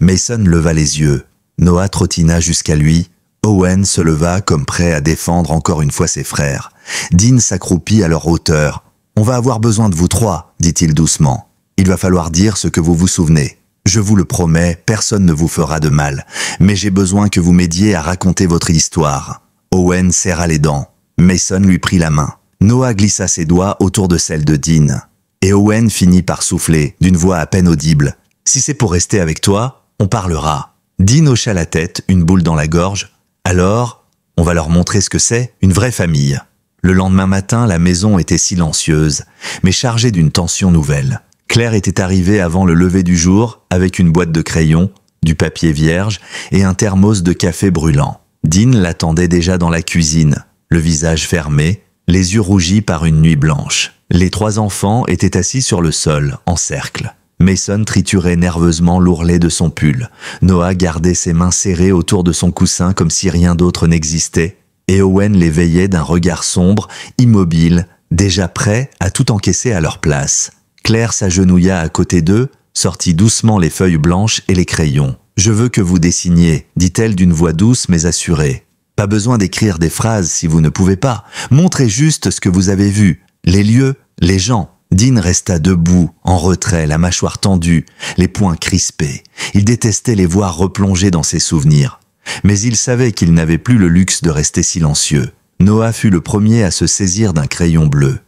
Mason leva les yeux. Noah trottina jusqu'à lui. Owen se leva comme prêt à défendre encore une fois ses frères. Dean s'accroupit à leur hauteur. « On va avoir besoin de vous 3, dit-il doucement. Il va falloir dire ce que vous vous souvenez. Je vous le promets, personne ne vous fera de mal. Mais j'ai besoin que vous m'aidiez à raconter votre histoire. » Owen serra les dents. Mason lui prit la main. Noah glissa ses doigts autour de celle de Dean. Et Owen finit par souffler, d'une voix à peine audible. « Si c'est pour rester avec toi, on parlera. » Dean hocha la tête, une boule dans la gorge. « Alors, on va leur montrer ce que c'est, une vraie famille. » Le lendemain matin, la maison était silencieuse, mais chargée d'une tension nouvelle. Claire était arrivée avant le lever du jour, avec une boîte de crayons, du papier vierge et un thermos de café brûlant. Dean l'attendait déjà dans la cuisine, le visage fermé, les yeux rougis par une nuit blanche. Les 3 enfants étaient assis sur le sol, en cercle. Mason triturait nerveusement l'ourlet de son pull. Noah gardait ses mains serrées autour de son coussin comme si rien d'autre n'existait. Et Owen les veillait d'un regard sombre, immobile, déjà prêt à tout encaisser à leur place. Claire s'agenouilla à côté d'eux, sortit doucement les feuilles blanches et les crayons. « Je veux que vous dessiniez », dit-elle d'une voix douce mais assurée. « Pas besoin d'écrire des phrases si vous ne pouvez pas. Montrez juste ce que vous avez vu, les lieux, les gens. » Dean resta debout, en retrait, la mâchoire tendue, les poings crispés. Il détestait les voir replonger dans ses souvenirs. Mais il savait qu'il n'avait plus le luxe de rester silencieux. Noah fut le premier à se saisir d'un crayon bleu.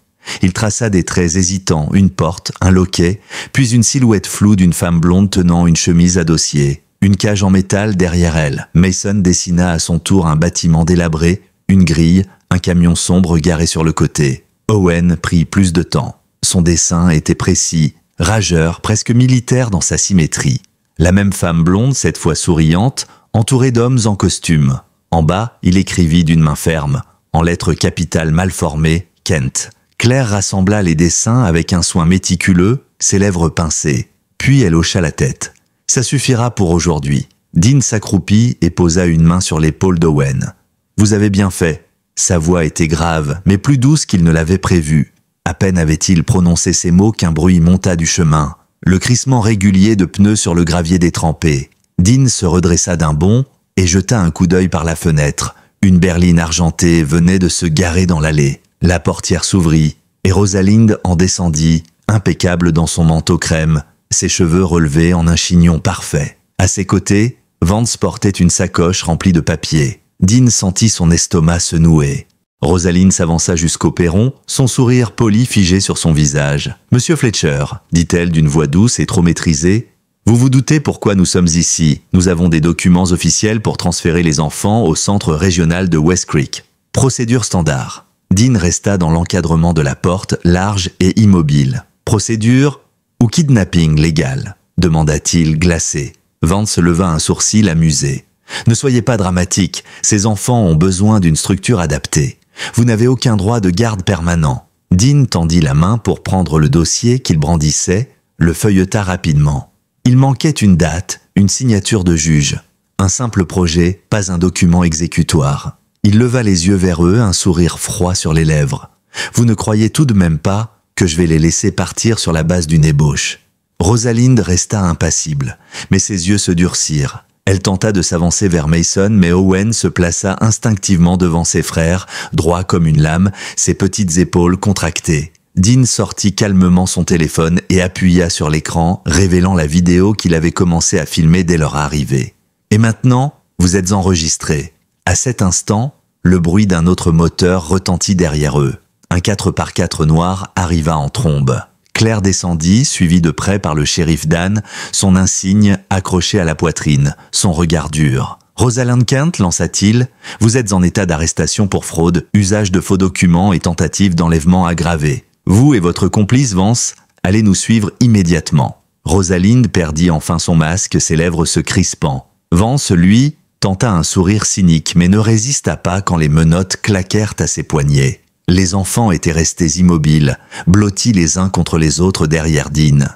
Il traça des traits hésitants, une porte, un loquet, puis une silhouette floue d'une femme blonde tenant une chemise à dossier. Une cage en métal derrière elle. Mason dessina à son tour un bâtiment délabré, une grille, un camion sombre garé sur le côté. Owen prit plus de temps. Son dessin était précis, rageur, presque militaire dans sa symétrie. La même femme blonde, cette fois souriante, entourée d'hommes en costume. En bas, il écrivit d'une main ferme, en lettres capitales mal formées, Kent. Claire rassembla les dessins avec un soin méticuleux, ses lèvres pincées. Puis elle hocha la tête. « Ça suffira pour aujourd'hui. » Dean s'accroupit et posa une main sur l'épaule d'Owen. « Vous avez bien fait. » Sa voix était grave, mais plus douce qu'il ne l'avait prévu. À peine avait-il prononcé ces mots qu'un bruit monta du chemin. Le crissement régulier de pneus sur le gravier détrempé. Dean se redressa d'un bond et jeta un coup d'œil par la fenêtre. Une berline argentée venait de se garer dans l'allée. La portière s'ouvrit et Rosalind en descendit, impeccable dans son manteau crème, ses cheveux relevés en un chignon parfait. À ses côtés, Vance portait une sacoche remplie de papier. Dean sentit son estomac se nouer. Rosalind s'avança jusqu'au perron, son sourire poli figé sur son visage. « Monsieur Fletcher, dit-elle d'une voix douce et trop maîtrisée, Vous vous doutez pourquoi nous sommes ici. Nous avons des documents officiels pour transférer les enfants au centre régional de West Creek. Procédure standard. Dean resta dans l'encadrement de la porte, large et immobile. Procédure ou kidnapping légal? Demanda-t-il glacé. Vance leva un sourcil amusé. Ne soyez pas dramatique, ces enfants ont besoin d'une structure adaptée. Vous n'avez aucun droit de garde permanent. Dean tendit la main pour prendre le dossier qu'il brandissait, le feuilleta rapidement. Il manquait une date, une signature de juge. Un simple projet, pas un document exécutoire. Il leva les yeux vers eux, un sourire froid sur les lèvres. Vous ne croyez tout de même pas que je vais les laisser partir sur la base d'une ébauche? Rosalind resta impassible, mais ses yeux se durcirent. Elle tenta de s'avancer vers Mason, mais Owen se plaça instinctivement devant ses frères, droit comme une lame, ses petites épaules contractées. Dean sortit calmement son téléphone et appuya sur l'écran, révélant la vidéo qu'il avait commencé à filmer dès leur arrivée. Et maintenant, vous êtes enregistrés. À cet instant, le bruit d'un autre moteur retentit derrière eux. Un 4x4 noir arriva en trombe. Claire descendit, suivie de près par le shérif Dan, son insigne accroché à la poitrine, son regard dur. « Rosalind Kent, lança-t-il, vous êtes en état d'arrestation pour fraude, usage de faux documents et tentative d'enlèvement aggravé. Vous et votre complice, Vance, allez nous suivre immédiatement. » Rosalind perdit enfin son masque, ses lèvres se crispant. Vance, lui, tenta un sourire cynique, mais ne résista pas quand les menottes claquèrent à ses poignets. Les enfants étaient restés immobiles, blottis les uns contre les autres derrière Dean.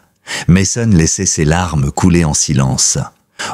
Mason laissait ses larmes couler en silence.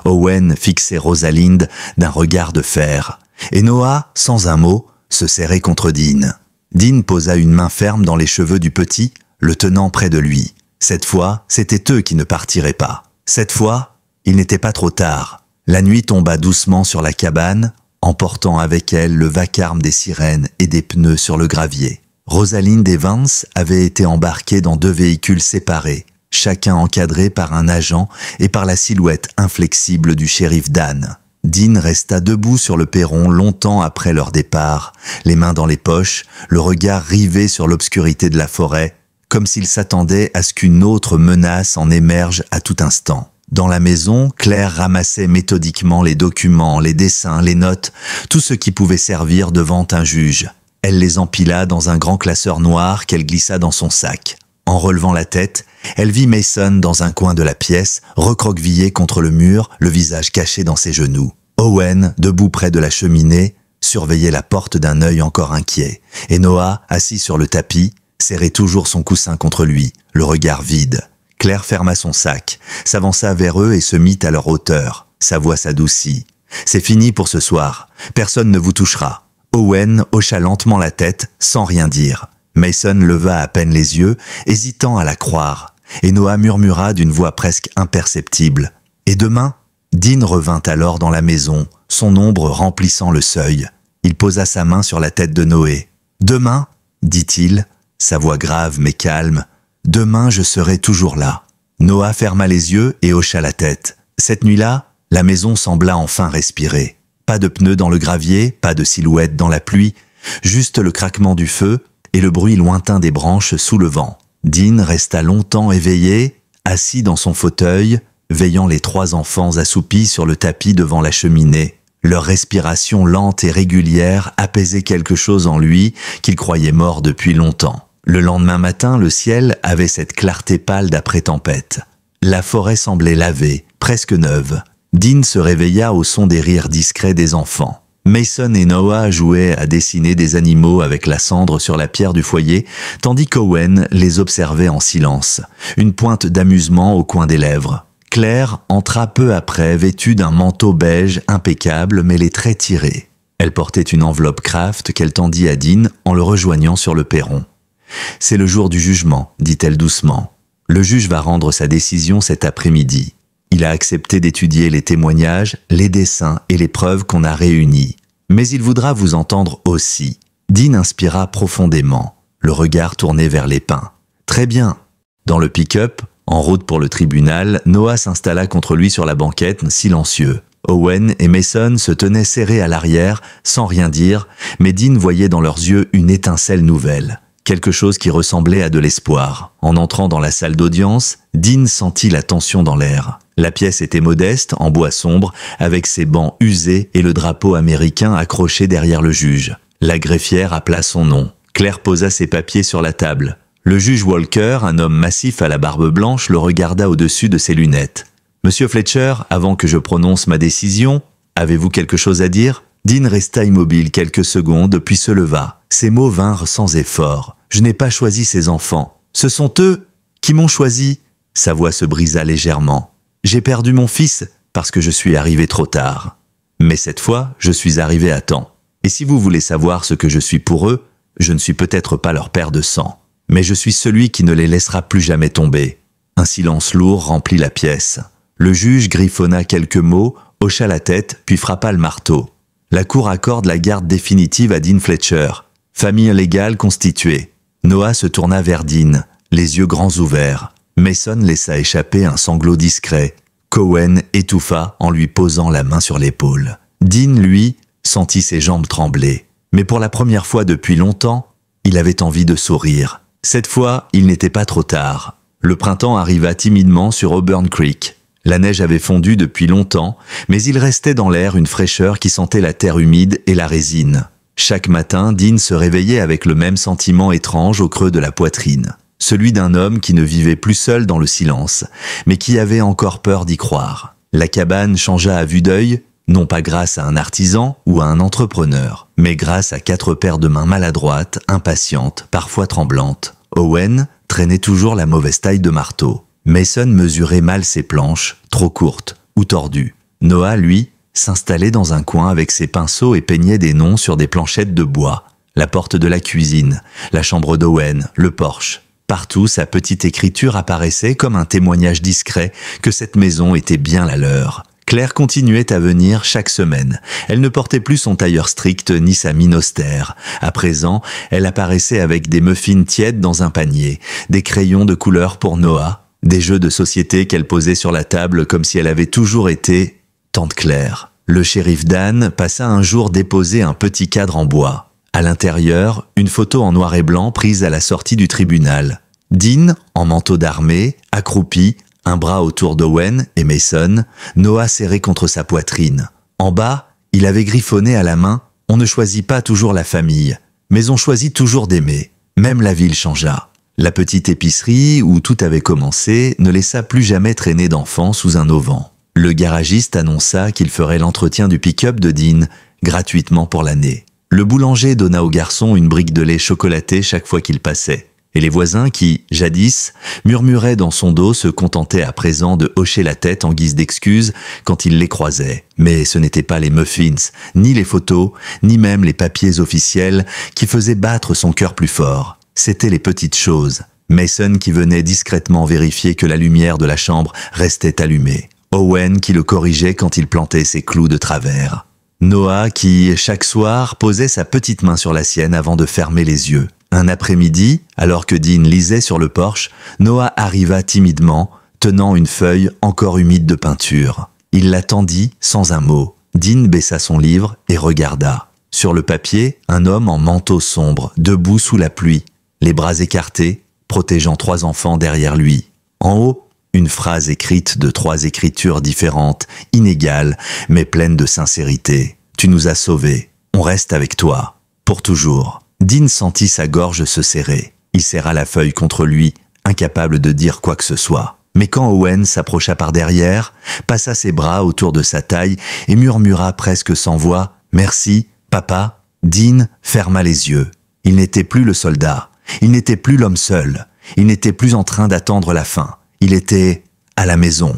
Owen fixait Rosalind d'un regard de fer, et Noah, sans un mot, se serrait contre Dean. Dean posa une main ferme dans les cheveux du petit, le tenant près de lui. Cette fois, c'étaient eux qui ne partiraient pas. Cette fois, il n'était pas trop tard. La nuit tomba doucement sur la cabane, emportant avec elle le vacarme des sirènes et des pneus sur le gravier. Rosalind et Vance avaient été embarqués dans 2 véhicules séparés, chacun encadré par un agent et par la silhouette inflexible du shérif Dan. Dean resta debout sur le perron longtemps après leur départ, les mains dans les poches, le regard rivé sur l'obscurité de la forêt, comme s'il s'attendait à ce qu'une autre menace en émerge à tout instant. Dans la maison, Claire ramassait méthodiquement les documents, les dessins, les notes, tout ce qui pouvait servir devant un juge. Elle les empila dans un grand classeur noir qu'elle glissa dans son sac. En relevant la tête, elle vit Mason dans un coin de la pièce, recroquevillé contre le mur, le visage caché dans ses genoux. Owen, debout près de la cheminée, surveillait la porte d'un œil encore inquiet. Et Noah, assis sur le tapis, serrait toujours son coussin contre lui, le regard vide. Claire ferma son sac, s'avança vers eux et se mit à leur hauteur. Sa voix s'adoucit. « C'est fini pour ce soir. Personne ne vous touchera. » Owen hocha lentement la tête, sans rien dire. Mason leva à peine les yeux, hésitant à la croire. Et Noah murmura d'une voix presque imperceptible. « Et demain ?» Dean revint alors dans la maison, son ombre remplissant le seuil. Il posa sa main sur la tête de Noé. « Demain ?» dit-il, sa voix grave mais calme. « Demain, je serai toujours là. » Noah ferma les yeux et hocha la tête. Cette nuit-là, la maison sembla enfin respirer. Pas de pneus dans le gravier, pas de silhouette dans la pluie, juste le craquement du feu et le bruit lointain des branches sous le vent. Dean resta longtemps éveillé, assis dans son fauteuil, veillant les 3 enfants assoupis sur le tapis devant la cheminée. Leur respiration lente et régulière apaisait quelque chose en lui qu'il croyait mort depuis longtemps. Le lendemain matin, le ciel avait cette clarté pâle d'après-tempête. La forêt semblait lavée, presque neuve. Dean se réveilla au son des rires discrets des enfants. Mason et Noah jouaient à dessiner des animaux avec la cendre sur la pierre du foyer, tandis qu'Owen les observait en silence, une pointe d'amusement au coin des lèvres. Claire entra peu après, vêtue d'un manteau beige impeccable mais les traits tirés. Elle portait une enveloppe Kraft qu'elle tendit à Dean en le rejoignant sur le perron. « C'est le jour du jugement, dit-elle doucement. Le juge va rendre sa décision cet après-midi. Il a accepté d'étudier les témoignages, les dessins et les preuves qu'on a réunis. Mais il voudra vous entendre aussi. » Dean inspira profondément, le regard tourné vers les pins. « Très bien. » Dans le pick-up, en route pour le tribunal, Noah s'installa contre lui sur la banquette, silencieux. Owen et Mason se tenaient serrés à l'arrière, sans rien dire, mais Dean voyait dans leurs yeux une étincelle nouvelle. quelque chose qui ressemblait à de l'espoir. En entrant dans la salle d'audience, Dean sentit la tension dans l'air. La pièce était modeste, en bois sombre, avec ses bancs usés et le drapeau américain accroché derrière le juge. La greffière appela son nom. Claire posa ses papiers sur la table. Le juge Walker, un homme massif à la barbe blanche, le regarda au-dessus de ses lunettes. « Monsieur Fletcher, avant que je prononce ma décision, avez-vous quelque chose à dire ?» Dean resta immobile quelques secondes, puis se leva. Ses mots vinrent sans effort. « Je n'ai pas choisi ces enfants. Ce sont eux qui m'ont choisi. » Sa voix se brisa légèrement. « J'ai perdu mon fils parce que je suis arrivé trop tard. Mais cette fois, je suis arrivé à temps. Et si vous voulez savoir ce que je suis pour eux, je ne suis peut-être pas leur père de sang. Mais je suis celui qui ne les laissera plus jamais tomber. » Un silence lourd remplit la pièce. Le juge griffonna quelques mots, hocha la tête, puis frappa le marteau. La cour accorde la garde définitive à Dean Fletcher. Famille légale constituée. Noah se tourna vers Dean, les yeux grands ouverts. Mason laissa échapper un sanglot discret. Cohen étouffa en lui posant la main sur l'épaule. Dean, lui, sentit ses jambes trembler. Mais pour la première fois depuis longtemps, il avait envie de sourire. Cette fois, il n'était pas trop tard. Le printemps arriva timidement sur Auburn Creek. La neige avait fondu depuis longtemps, mais il restait dans l'air une fraîcheur qui sentait la terre humide et la résine. Chaque matin, Dean se réveillait avec le même sentiment étrange au creux de la poitrine. Celui d'un homme qui ne vivait plus seul dans le silence, mais qui avait encore peur d'y croire. La cabane changea à vue d'œil, non pas grâce à un artisan ou à un entrepreneur, mais grâce à 4 paires de mains maladroites, impatientes, parfois tremblantes. Owen traînait toujours la mauvaise taille de marteau. Mason mesurait mal ses planches, trop courtes ou tordues. Noah, lui, s'installait dans un coin avec ses pinceaux et peignait des noms sur des planchettes de bois. La porte de la cuisine, la chambre d'Owen, le porche. Partout, sa petite écriture apparaissait comme un témoignage discret que cette maison était bien la leur. Claire continuait à venir chaque semaine. Elle ne portait plus son tailleur strict ni sa mine austère. À présent, elle apparaissait avec des muffins tièdes dans un panier, des crayons de couleur pour Noah, des jeux de société qu'elle posait sur la table comme si elle avait toujours été Tante Claire. Le shérif Dan passa un jour déposer un petit cadre en bois. À l'intérieur, une photo en noir et blanc prise à la sortie du tribunal. Dean, en manteau d'armée, accroupi, un bras autour d'Owen et Mason, Noah serré contre sa poitrine. En bas, il avait griffonné à la main « On ne choisit pas toujours la famille, mais on choisit toujours d'aimer. » Même la ville changea. La petite épicerie, où tout avait commencé, ne laissa plus jamais traîner d'enfants sous un auvent. Le garagiste annonça qu'il ferait l'entretien du pick-up de Dean, gratuitement pour l'année. Le boulanger donna au garçon une brique de lait chocolaté chaque fois qu'il passait. Et les voisins qui, jadis, murmuraient dans son dos se contentaient à présent de hocher la tête en guise d'excuse quand il les croisait. Mais ce n'étaient pas les muffins, ni les photos, ni même les papiers officiels qui faisaient battre son cœur plus fort. C'étaient les petites choses. Mason qui venait discrètement vérifier que la lumière de la chambre restait allumée. Owen qui le corrigeait quand il plantait ses clous de travers. Noah qui, chaque soir, posait sa petite main sur la sienne avant de fermer les yeux. Un après-midi, alors que Dean lisait sur le porche, Noah arriva timidement, tenant une feuille encore humide de peinture. Il la tendit sans un mot. Dean baissa son livre et regarda. Sur le papier, un homme en manteau sombre, debout sous la pluie, les bras écartés, protégeant 3 enfants derrière lui. En haut, une phrase écrite de 3 écritures différentes, inégales, mais pleines de sincérité. « Tu nous as sauvés. On reste avec toi. Pour toujours. » Dean sentit sa gorge se serrer. Il serra la feuille contre lui, incapable de dire quoi que ce soit. Mais quand Owen s'approcha par derrière, passa ses bras autour de sa taille et murmura presque sans voix « Merci, papa », Dean ferma les yeux. Il n'était plus le soldat. Il n'était plus l'homme seul. Il n'était plus en train d'attendre la fin. Il était à la maison.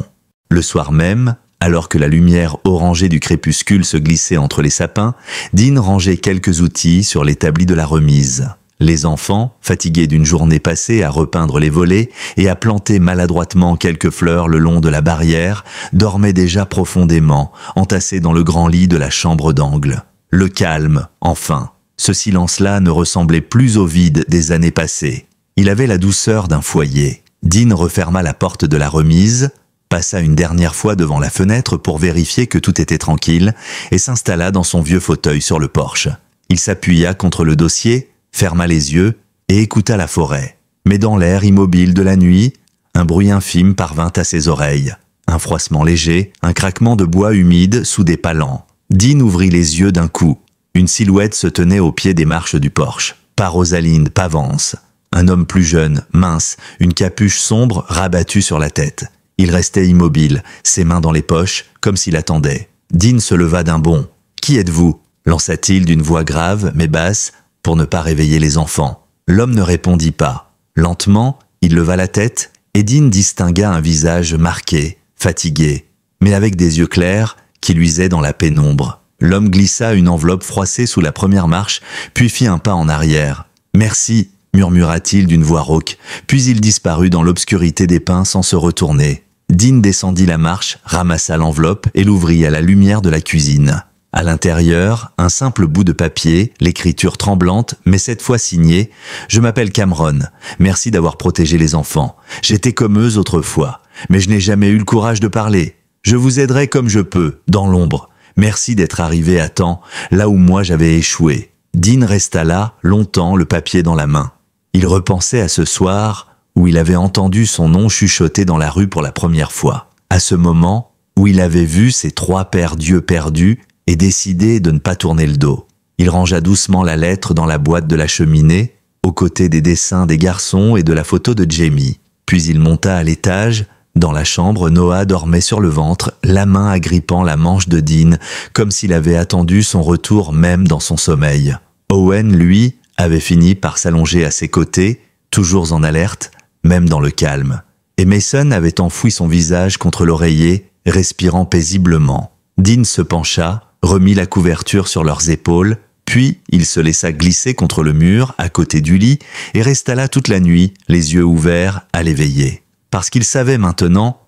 Le soir même, alors que la lumière orangée du crépuscule se glissait entre les sapins, Dean rangeait quelques outils sur l'établi de la remise. Les enfants, fatigués d'une journée passée à repeindre les volets et à planter maladroitement quelques fleurs le long de la barrière, dormaient déjà profondément, entassés dans le grand lit de la chambre d'angle. Le calme, enfin. Ce silence-là ne ressemblait plus au vide des années passées. Il avait la douceur d'un foyer. Dean referma la porte de la remise, passa une dernière fois devant la fenêtre pour vérifier que tout était tranquille et s'installa dans son vieux fauteuil sur le porche. Il s'appuya contre le dossier, ferma les yeux et écouta la forêt. Mais dans l'air immobile de la nuit, un bruit infime parvint à ses oreilles. Un froissement léger, un craquement de bois humide sous des palans. Dean ouvrit les yeux d'un coup. Une silhouette se tenait au pied des marches du porche. Pas Rosalind, pas Vance. Un homme plus jeune, mince, une capuche sombre rabattue sur la tête. Il restait immobile, ses mains dans les poches, comme s'il attendait. Dean se leva d'un bond. « Qui êtes-vous » lança-t-il d'une voix grave, mais basse, pour ne pas réveiller les enfants. L'homme ne répondit pas. Lentement, il leva la tête, et Dean distingua un visage marqué, fatigué, mais avec des yeux clairs qui luisaient dans la pénombre. L'homme glissa une enveloppe froissée sous la première marche, puis fit un pas en arrière. « Merci » murmura-t-il d'une voix rauque, puis il disparut dans l'obscurité des pins sans se retourner. Dean descendit la marche, ramassa l'enveloppe et l'ouvrit à la lumière de la cuisine. À l'intérieur, un simple bout de papier, l'écriture tremblante, mais cette fois signée « Je m'appelle Cameron. Merci d'avoir protégé les enfants. J'étais comme eux autrefois, mais je n'ai jamais eu le courage de parler. Je vous aiderai comme je peux, dans l'ombre. Merci d'être arrivé à temps, là où moi j'avais échoué. » Dean resta là, longtemps, le papier dans la main. Il repensait à ce soir où il avait entendu son nom chuchoter dans la rue pour la première fois. À ce moment où il avait vu ses 3 paires d'yeux perdus et décidé de ne pas tourner le dos. Il rangea doucement la lettre dans la boîte de la cheminée, aux côtés des dessins des garçons et de la photo de Jamie. Puis il monta à l'étage. Dans la chambre, Noah dormait sur le ventre, la main agrippant la manche de Dean, comme s'il avait attendu son retour même dans son sommeil. Owen, lui, avait fini par s'allonger à ses côtés, toujours en alerte, même dans le calme. Et Mason avait enfoui son visage contre l'oreiller, respirant paisiblement. Dean se pencha, remit la couverture sur leurs épaules, puis il se laissa glisser contre le mur, à côté du lit, et resta là toute la nuit, les yeux ouverts, à l'éveiller. Parce qu'il savait maintenant,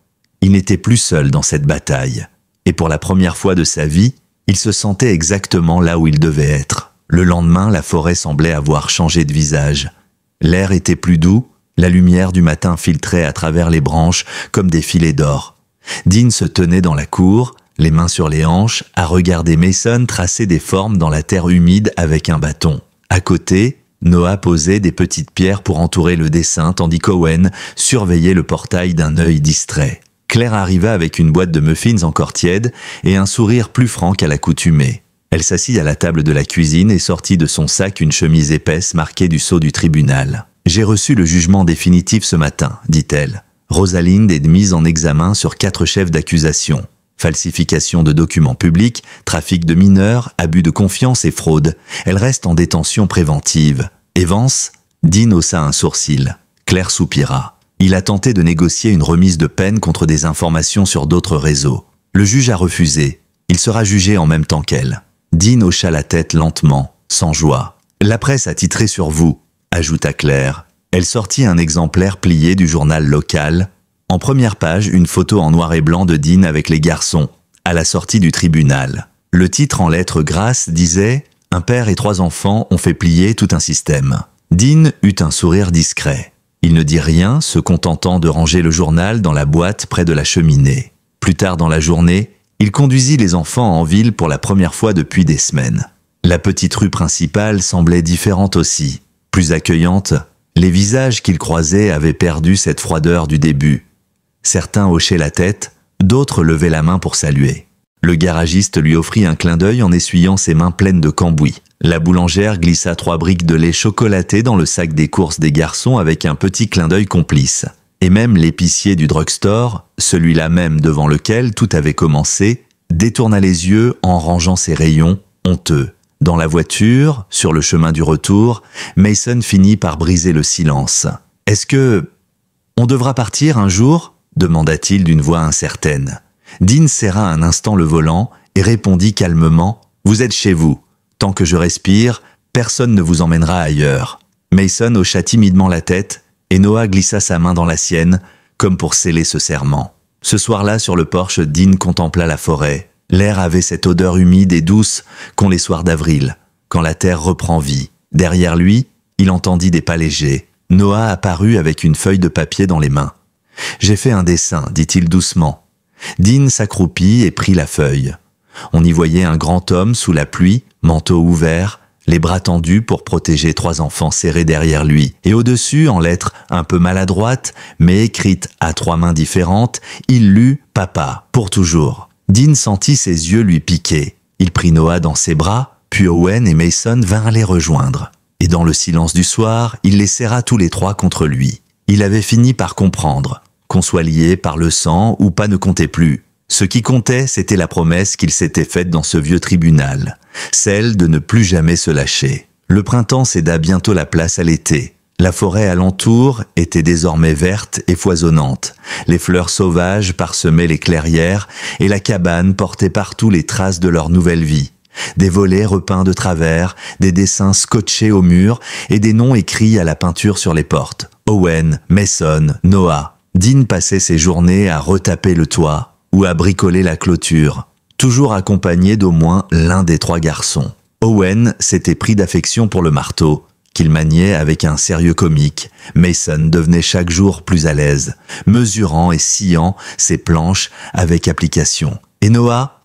il n'était plus seul dans cette bataille. Et pour la première fois de sa vie, il se sentait exactement là où il devait être. Le lendemain, la forêt semblait avoir changé de visage. L'air était plus doux, la lumière du matin filtrait à travers les branches comme des filets d'or. Dean se tenait dans la cour, les mains sur les hanches, à regarder Mason tracer des formes dans la terre humide avec un bâton. À côté, Noah posait des petites pierres pour entourer le dessin, tandis qu'Owen surveillait le portail d'un œil distrait. Claire arriva avec une boîte de muffins encore tiède et un sourire plus franc qu'à l'accoutumée. Elle s'assit à la table de la cuisine et sortit de son sac une chemise épaisse marquée du sceau du tribunal. « J'ai reçu le jugement définitif ce matin, dit-elle. Rosalind est mise en examen sur 4 chefs d'accusation. Falsification de documents publics, trafic de mineurs, abus de confiance et fraude. Elle reste en détention préventive. Et Vance ?» Dean haussa un sourcil. Claire soupira. Il a tenté de négocier une remise de peine contre des informations sur d'autres réseaux. Le juge a refusé. Il sera jugé en même temps qu'elle. Dean hocha la tête lentement, sans joie. « La presse a titré sur vous », ajouta Claire. Elle sortit un exemplaire plié du journal local. En première page, une photo en noir et blanc de Dean avec les garçons, à la sortie du tribunal. Le titre en lettres grasses disait « Un père et 3 enfants ont fait plier tout un système ». Dean eut un sourire discret. Il ne dit rien, se contentant de ranger le journal dans la boîte près de la cheminée. Plus tard dans la journée, il conduisit les enfants en ville pour la première fois depuis des semaines. La petite rue principale semblait différente aussi, plus accueillante. Les visages qu'il croisait avaient perdu cette froideur du début. Certains hochaient la tête, d'autres levaient la main pour saluer. Le garagiste lui offrit un clin d'œil en essuyant ses mains pleines de cambouis. La boulangère glissa 3 briques de lait chocolaté dans le sac des courses des garçons avec un petit clin d'œil complice. Et même l'épicier du drugstore, celui-là même devant lequel tout avait commencé, détourna les yeux en rangeant ses rayons, honteux. Dans la voiture, sur le chemin du retour, Mason finit par briser le silence. « Est-ce que... on devra partir un jour ?» demanda-t-il d'une voix incertaine. Dean serra un instant le volant et répondit calmement « Vous êtes chez vous. Tant que je respire, personne ne vous emmènera ailleurs. » Mason hocha timidement la tête et Noah glissa sa main dans la sienne, comme pour sceller ce serment. Ce soir-là, sur le porche, Dean contempla la forêt. L'air avait cette odeur humide et douce qu'ont les soirs d'avril, quand la terre reprend vie. Derrière lui, il entendit des pas légers. Noah apparut avec une feuille de papier dans les mains. « J'ai fait un dessin, dit-il doucement. » Dean s'accroupit et prit la feuille. On y voyait un grand homme sous la pluie, manteau ouvert, les bras tendus pour protéger 3 enfants serrés derrière lui. Et au-dessus, en lettres un peu maladroites, mais écrites à 3 mains différentes, il lut « Papa, pour toujours ». Dean sentit ses yeux lui piquer. Il prit Noah dans ses bras, puis Owen et Mason vinrent les rejoindre. Et dans le silence du soir, il les serra tous les 3 contre lui. Il avait fini par comprendre. Qu'on soit lié par le sang ou pas ne comptait plus. Ce qui comptait, c'était la promesse qu'il s'était faite dans ce vieux tribunal, celle de ne plus jamais se lâcher. Le printemps céda bientôt la place à l'été. La forêt alentour était désormais verte et foisonnante. Les fleurs sauvages parsemaient les clairières et la cabane portait partout les traces de leur nouvelle vie. Des volets repeints de travers, des dessins scotchés au mur et des noms écrits à la peinture sur les portes. Owen, Mason, Noah. Dean passait ses journées à retaper le toit ou à bricoler la clôture, toujours accompagné d'au moins l'un des 3 garçons. Owen s'était pris d'affection pour le marteau, qu'il maniait avec un sérieux comique. Mason devenait chaque jour plus à l'aise, mesurant et sciant ses planches avec application. Et Noah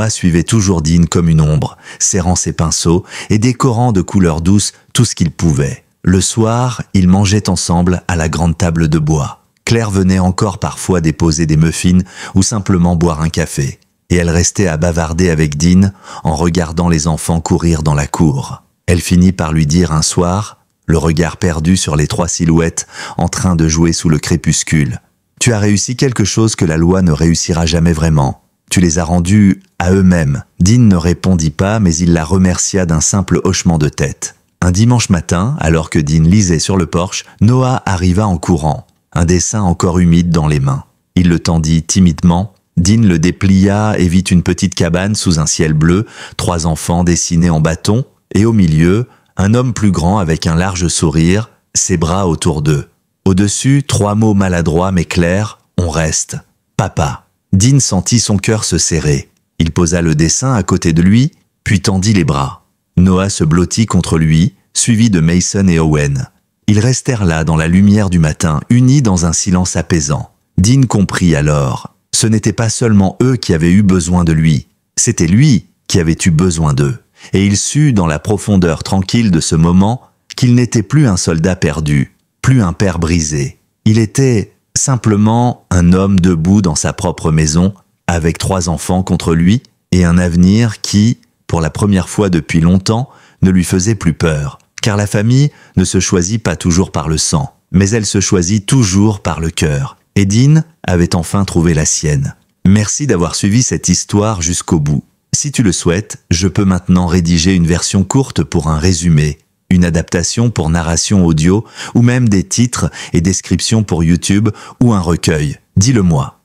suivait toujours Dean comme une ombre, serrant ses pinceaux et décorant de couleurs douces tout ce qu'il pouvait. Le soir, ils mangeaient ensemble à la grande table de bois. Claire venait encore parfois déposer des muffins ou simplement boire un café. Et elle restait à bavarder avec Dean en regardant les enfants courir dans la cour. Elle finit par lui dire un soir, le regard perdu sur les 3 silhouettes en train de jouer sous le crépuscule. « Tu as réussi quelque chose que la loi ne réussira jamais vraiment. Tu les as rendus à eux-mêmes. » Dean ne répondit pas, mais il la remercia d'un simple hochement de tête. Un dimanche matin, alors que Dean lisait sur le porche, Noah arriva en courant, un dessin encore humide dans les mains. Il le tendit timidement. Dean le déplia et vit une petite cabane sous un ciel bleu, 3 enfants dessinés en bâton, et au milieu, un homme plus grand avec un large sourire, ses bras autour d'eux. Au-dessus, 3 mots maladroits mais clairs, on reste. Papa. Dean sentit son cœur se serrer. Il posa le dessin à côté de lui, puis tendit les bras. Noah se blottit contre lui, suivi de Mason et Owen. Ils restèrent là dans la lumière du matin, unis dans un silence apaisant. Dean comprit alors. Ce n'était pas seulement eux qui avaient eu besoin de lui, c'était lui qui avait eu besoin d'eux. Et il sut dans la profondeur tranquille de ce moment qu'il n'était plus un soldat perdu, plus un père brisé. Il était simplement un homme debout dans sa propre maison, avec 3 enfants contre lui, et un avenir qui, pour la première fois depuis longtemps, ne lui faisait plus peur. Car la famille ne se choisit pas toujours par le sang, mais elle se choisit toujours par le cœur. Et Dean avait enfin trouvé la sienne. Merci d'avoir suivi cette histoire jusqu'au bout. Si tu le souhaites, je peux maintenant rédiger une version courte pour un résumé, une adaptation pour narration audio, ou même des titres et descriptions pour YouTube ou un recueil. Dis-le moi.